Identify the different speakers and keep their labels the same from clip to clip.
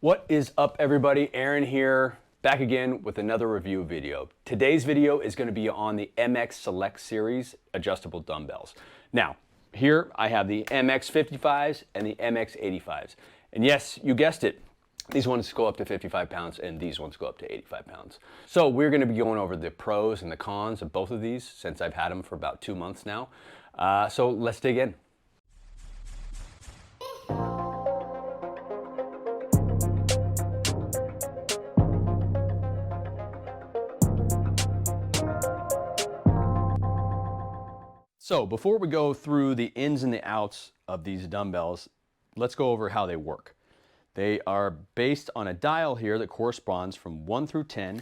Speaker 1: What is up, everybody? Aaron here, back again with another review video. Today's video is going to be on the MX Select Series adjustable dumbbells. Now, here I have the MX 55s and the MX 85s. And yes, you guessed it, these ones go up to 55 pounds and these ones go up to 85 pounds. So we're going to be going over the pros and the cons of both of these since I've had them for about 2 months now. So let's dig in. So before we go through the ins and the outs of these dumbbells, let's go over how they work. They are based on a dial here that corresponds from 1 through 10,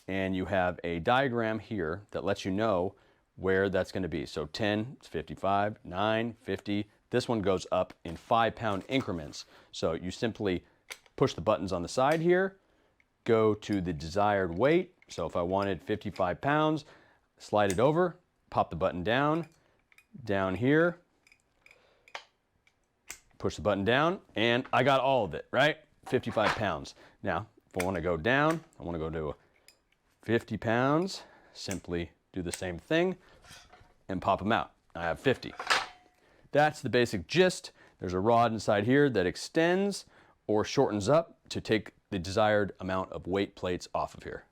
Speaker 1: and you have a diagram here that lets you know where that's going to be. So 10 is 55, 9, 50. This one goes up in 5-pound increments. So you simply push the buttons on the side here, go to the desired weight. So if I wanted 55 pounds, slide it over, pop the button down here, push the button down, and I got all of it, right? 55 pounds. Now, if I want to go down, I want to go to 50 pounds, simply do the same thing and pop them out. I have 50. That's the basic gist. There's a rod inside here that extends or shortens up to take the desired amount of weight plates off of here.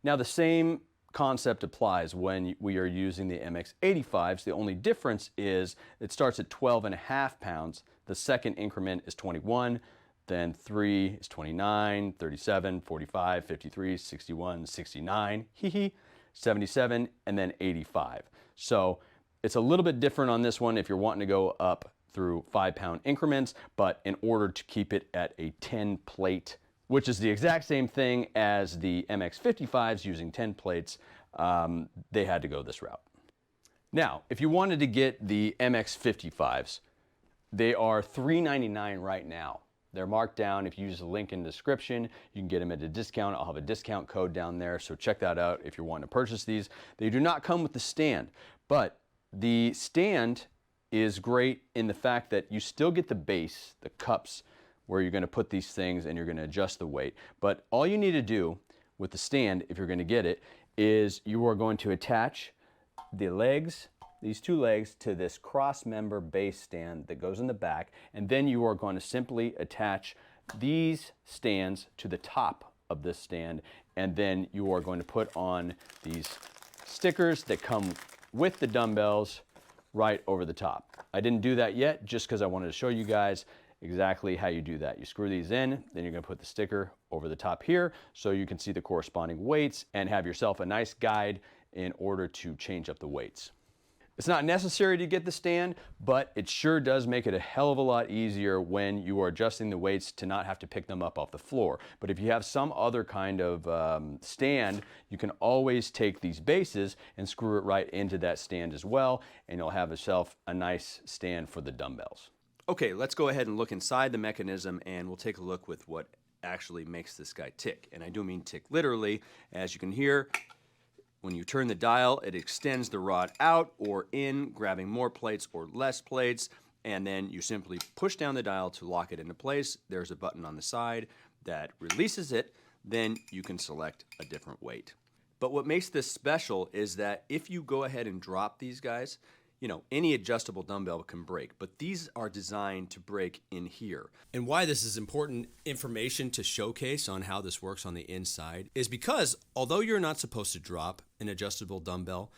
Speaker 1: Now, the same concept applies when we are using the MX 85s. The only difference is it starts at 12.5 pounds. The second increment is 21, then 3 is 29, 37, 45, 53, 61, 69, 77, and then 85. So it's a little bit different on this one if you're wanting to go up through 5-pound increments, but in order to keep it at a 10 plate, which is the exact same thing as the MX 55s using 10 plates, they had to go this route. Now, if you wanted to get the MX 55s, they are $399 right now. They're marked down. If you use the link in the description, you can get them at a discount. I'll have a discount code down there, so check that out if you're wanting to purchase these. They do not come with the stand, but the stand is great in the fact that you still get the base, the cups, where you're going to put these things and you're going to adjust the weight. But all you need to do with the stand, if you're going to get it, is you are going to attach the legs, these two legs, to this cross member base stand that goes in the back, and then you are going to simply attach these stands to the top of this stand, and then you are going to put on these stickers that come with the dumbbells right over the top. I didn't do that yet just because I wanted to show you guys exactly how you do that. You screw these in, then you're going to put the sticker over the top here so you can see the corresponding weights and have yourself a nice guide in order to change up the weights. It's not necessary to get the stand, but it sure does make it a hell of a lot easier when you are adjusting the weights to not have to pick them up off the floor. But if you have some other kind of stand, you can always take these bases and screw it right into that stand as well, and you'll have yourself a nice stand for the dumbbells. Okay, let's go ahead and look inside the mechanism, and we'll take a look with what actually makes this guy tick. And I do mean tick literally. As you can hear, when you turn the dial, it extends the rod out or in, grabbing more plates or less plates, and then you simply push down the dial to lock it into place. There's a button on the side that releases it. Then you can select a different weight. But what makes this special is that if you go ahead and drop these guys, you know, any adjustable dumbbell can break, but these are designed to break in here. And why this is important information to showcase on how this works on the inside is because although you're not supposed to drop an adjustable dumbbell,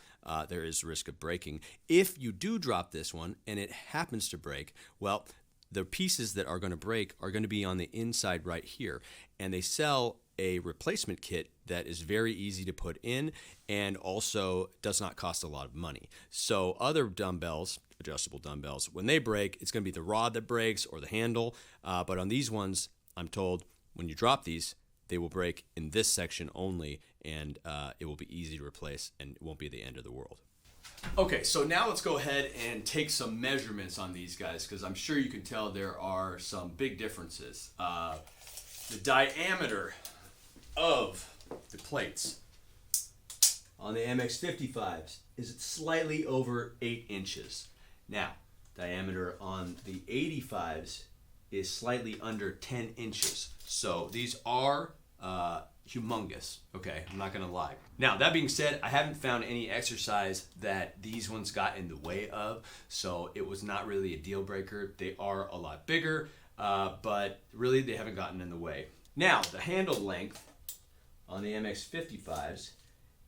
Speaker 1: there is risk of breaking. If you do drop this one and it happens to break, well, the pieces that are going to break are going to be on the inside right here. And they sell a replacement kit that is very easy to put in and also does not cost a lot of money. So other dumbbells, adjustable dumbbells, when they break, it's going to be the rod that breaks or the handle. But on these ones, I'm told when you drop these, they will break in this section only, and it will be easy to replace and it won't be the end of the world. Okay, so now let's go ahead and take some measurements on these guys because I'm sure you can tell there are some big differences. The diameter of the plates on the MX 55s is slightly over 8 inches. Now, diameter on the 85s is slightly under 10 inches. So these are humongous, okay? I'm not gonna lie. Now, that being said, I haven't found any exercise that these ones got in the way of, so it was not really a deal breaker. They are a lot bigger, but really they haven't gotten in the way. Now, the handle length on the MX55s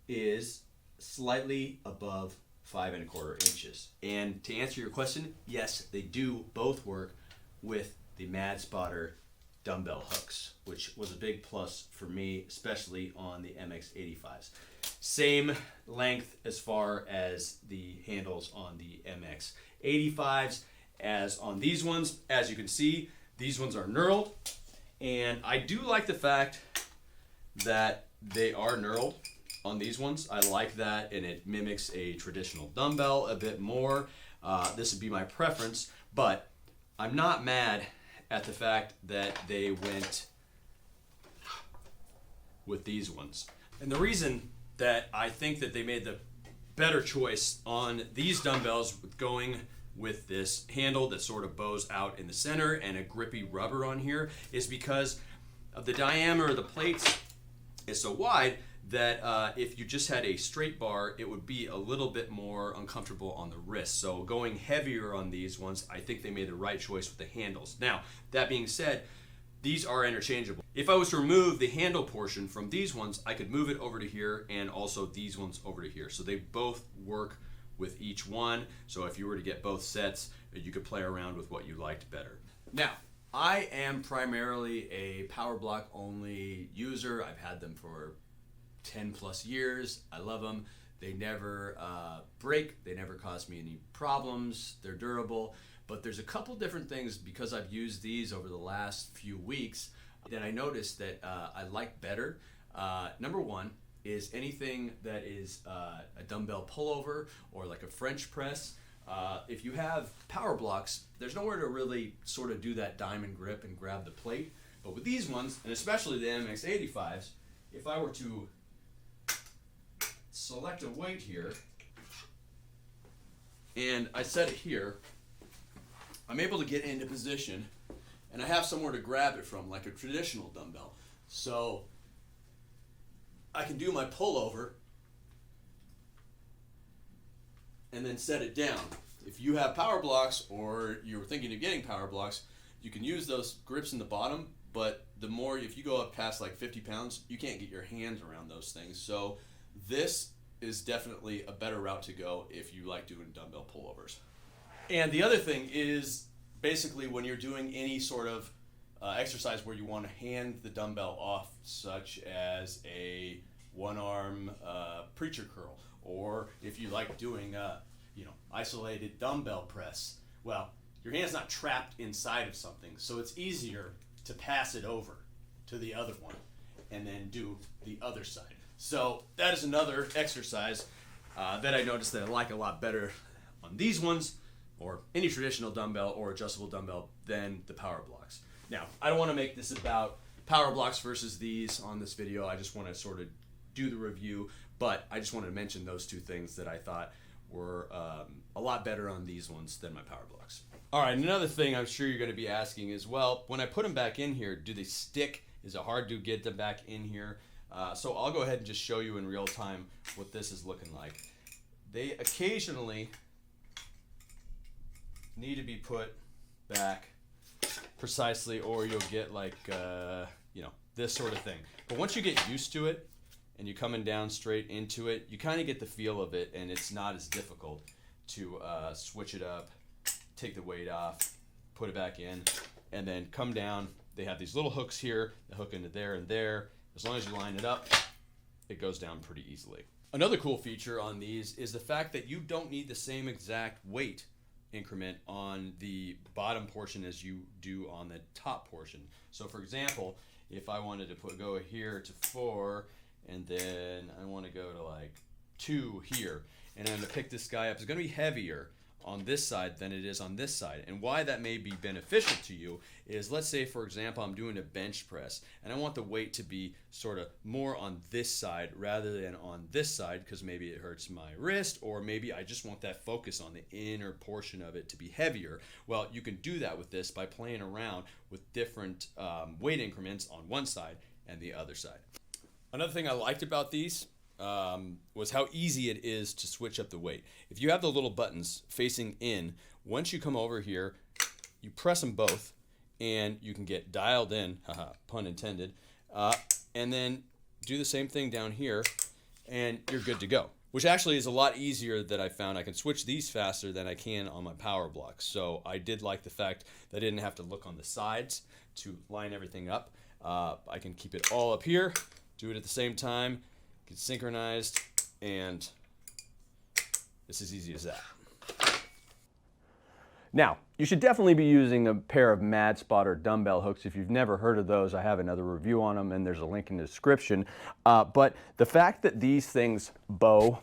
Speaker 1: is slightly above 5¼ inches. And to answer your question, yes, they do both work with the Mad Spotter dumbbell hooks, which was a big plus for me, especially on the MX85s. Same length as far as the handles on the MX85s as on these ones. As you can see, these ones are knurled, and I do like the fact that they are knurled on these ones. I like that, and it mimics a traditional dumbbell a bit more. This would be my preference, but I'm not mad at the fact that they went with these ones. And the reason that I think that they made the better choice on these dumbbells with going with this handle that sort of bows out in the center and a grippy rubber on here is because of the diameter of the plates is so wide that if you just had a straight bar, it would be a little bit more uncomfortable on the wrist. So going heavier on these ones, I think they made the right choice with the handles. Now, that being said, these are interchangeable. If I was to remove the handle portion from these ones, I could move it over to here and also these ones over to here. So they both work with each one. So if you were to get both sets, you could play around with what you liked better. Now, I am primarily a power block only user. I've had them for 10 plus years. I love them. They never break. They never cause me any problems. They're durable. But there's a couple different things because I've used these over the last few weeks that I noticed that I like better. Number one is anything that is a dumbbell pullover or like a French press. If you have power blocks, there's nowhere to really sort of do that diamond grip and grab the plate. But with these ones, and especially the MX85s, if I were to select a weight here and I set it here, I'm able to get into position and I have somewhere to grab it from, like a traditional dumbbell. So I can do my pullover and then set it down. If you have power blocks or you're thinking of getting power blocks, you can use those grips in the bottom, but the more, if you go up past like 50 pounds, you can't get your hands around those things. So this is definitely a better route to go if you like doing dumbbell pullovers. And the other thing is basically when you're doing any sort of exercise where you want to hand the dumbbell off, such as a one-arm preacher curl, or if you like doing isolated dumbbell press, well, your hand's not trapped inside of something, so it's easier to pass it over to the other one and then do the other side. So that is another exercise that I noticed that I like a lot better on these ones or any traditional dumbbell or adjustable dumbbell than the power blocks. Now, I don't want to make this about power blocks versus these on this video. I just want to sort of do the review, but I just wanted to mention those two things that I thought were a lot better on these ones than my power blocks. All right, another thing I'm sure you're going to be asking is, well, when I put them back in here, do they stick? Is it hard to get them back in here? So I'll go ahead and just show you in real time what this is looking like. They occasionally need to be put back precisely, or you'll get like this sort of thing. But once you get used to it and you're coming down straight into it, you kind of get the feel of it, and it's not as difficult to switch it up, take the weight off, put it back in, and then come down. They have these little hooks here that hook into there and there. As long as you line it up, it goes down pretty easily. Another cool feature on these is the fact that you don't need the same exact weight increment on the bottom portion as you do on the top portion. So for example, if I wanted to go here to 4 and then I want to go to like 2 here, and I'm going to pick this guy up, it's going to be heavier on this side than it is on this side. And why that may be beneficial to you is, let's say for example I'm doing a bench press and I want the weight to be sort of more on this side rather than on this side, because maybe it hurts my wrist, or maybe I just want that focus on the inner portion of it to be heavier. Well, you can do that with this by playing around with different weight increments on one side and the other side. Another thing I liked about these was how easy it is to switch up the weight. If you have the little buttons facing in, once you come over here, you press them both and you can get dialed in, haha, pun intended, and then do the same thing down here and you're good to go. Which actually is a lot easier that I found. I can switch these faster than I can on my power blocks. So I did like the fact that I didn't have to look on the sides to line everything up. I can keep it all up here, do it at the same time, get synchronized, and it's as easy as that. Now, you should definitely be using a pair of Mad Spotter dumbbell hooks. If you've never heard of those, I have another review on them and there's a link in the description. But the fact that these things bow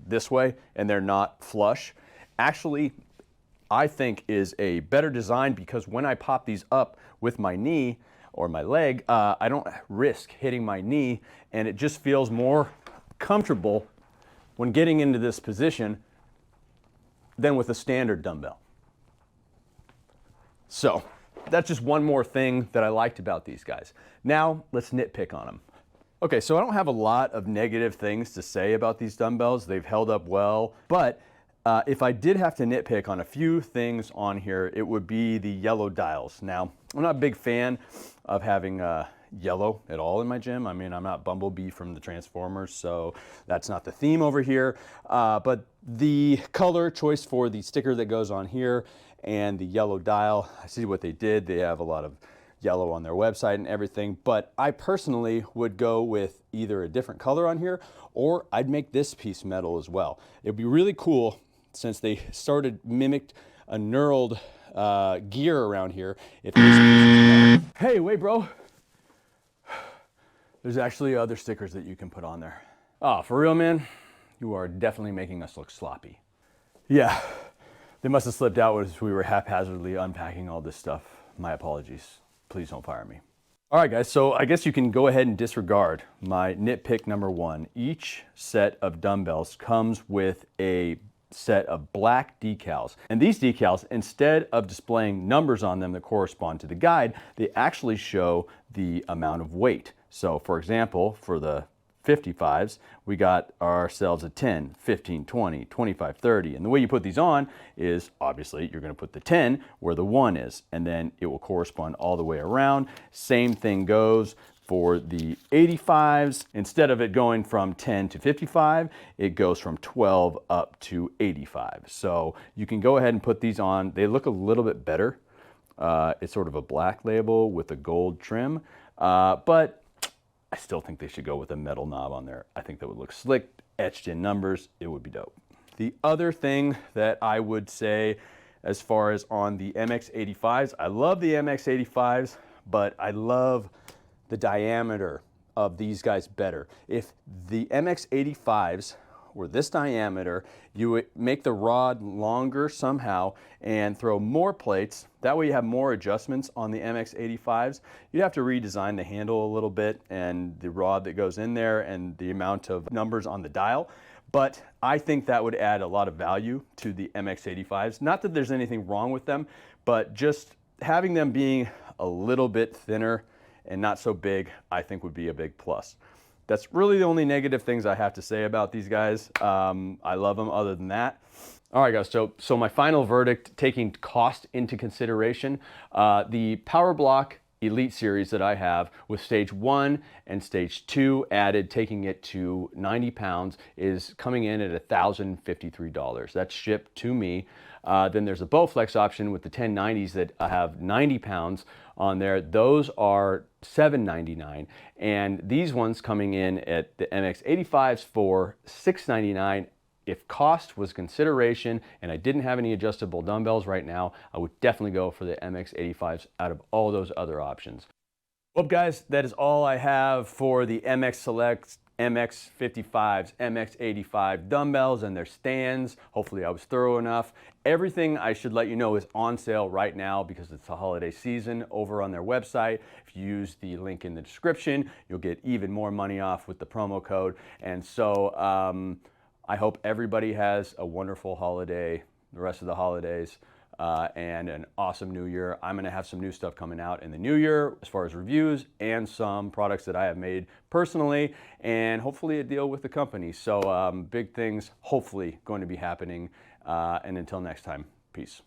Speaker 1: this way and they're not flush, actually I think is a better design, because when I pop these up with my knee or my leg, I don't risk hitting my knee, and it just feels more comfortable when getting into this position than with a standard dumbbell. So that's just one more thing that I liked about these guys. Now let's nitpick on them. Okay, so I don't have a lot of negative things to say about these dumbbells. They've held up well, but if I did have to nitpick on a few things on here, it would be the yellow dials. Now, I'm not a big fan of having yellow at all in my gym. I mean, I'm not Bumblebee from the Transformers, so that's not the theme over here. But the color choice for the sticker that goes on here and the yellow dial, I see what they did. They have a lot of yellow on their website and everything, but I personally would go with either a different color on here, or I'd make this piece metal as well. It'd be really cool, since they started mimicked a knurled gear around here. If this piece is metal. Hey, wait, bro. There's actually other stickers that you can put on there. Oh, for real, man? You are definitely making us look sloppy. Yeah, they must have slipped out as we were haphazardly unpacking all this stuff. My apologies. Please don't fire me. All right, guys, so I guess you can go ahead and disregard my nitpick number one. Each set of dumbbells comes with a set of black decals. And these decals, instead of displaying numbers on them that correspond to the guide, they actually show the amount of weight. So for example, for the 55s, we got ourselves a 10, 15, 20, 25, 30. And the way you put these on is, obviously, you're going to put the 10 where the 1 is, and then it will correspond all the way around. Same thing goes for the 85s. Instead of it going from 10 to 55, it goes from 12 up to 85. So you can go ahead and put these on. They look a little bit better. It's sort of a black label with a gold trim, but I still think they should go with a metal knob on there. I think that would look slick, etched in numbers. It would be dope. The other thing that I would say as far as on the MX85s, I love the MX85s, but I love the diameter of these guys better. If the MX85s were this diameter, you would make the rod longer somehow and throw more plates. That way you have more adjustments on the MX85s. You'd have to redesign the handle a little bit and the rod that goes in there and the amount of numbers on the dial. But I think that would add a lot of value to the MX85s. Not that there's anything wrong with them, but just having them being a little bit thinner and not so big, I think would be a big plus. That's really the only negative things I have to say about these guys. I love them other than that. All right, guys, so my final verdict, taking cost into consideration, the Power Block Elite series that I have with stage 1 and stage 2 added, taking it to 90 pounds, is coming in at $1,053. That's shipped to me. Then there's a Bowflex option with the 1090s that have 90 pounds on there. Those are $799, and these ones coming in at the MX85s for $699. If cost was consideration and I didn't have any adjustable dumbbells right now, I would definitely go for the MX85s out of all those other options. Well, guys, that is all I have for the MX Select MX55s, MX85 dumbbells and their stands. Hopefully I was thorough enough. Everything I should let you know is on sale right now because it's the holiday season over on their website. If you use the link in the description, you'll get even more money off with the promo code. And so I hope everybody has a wonderful holiday, the rest of the holidays. And an awesome new year. I'm gonna have some new stuff coming out in the new year as far as reviews and some products that I have made personally and hopefully a deal with the company. So big things hopefully going to be happening. And until next time, peace.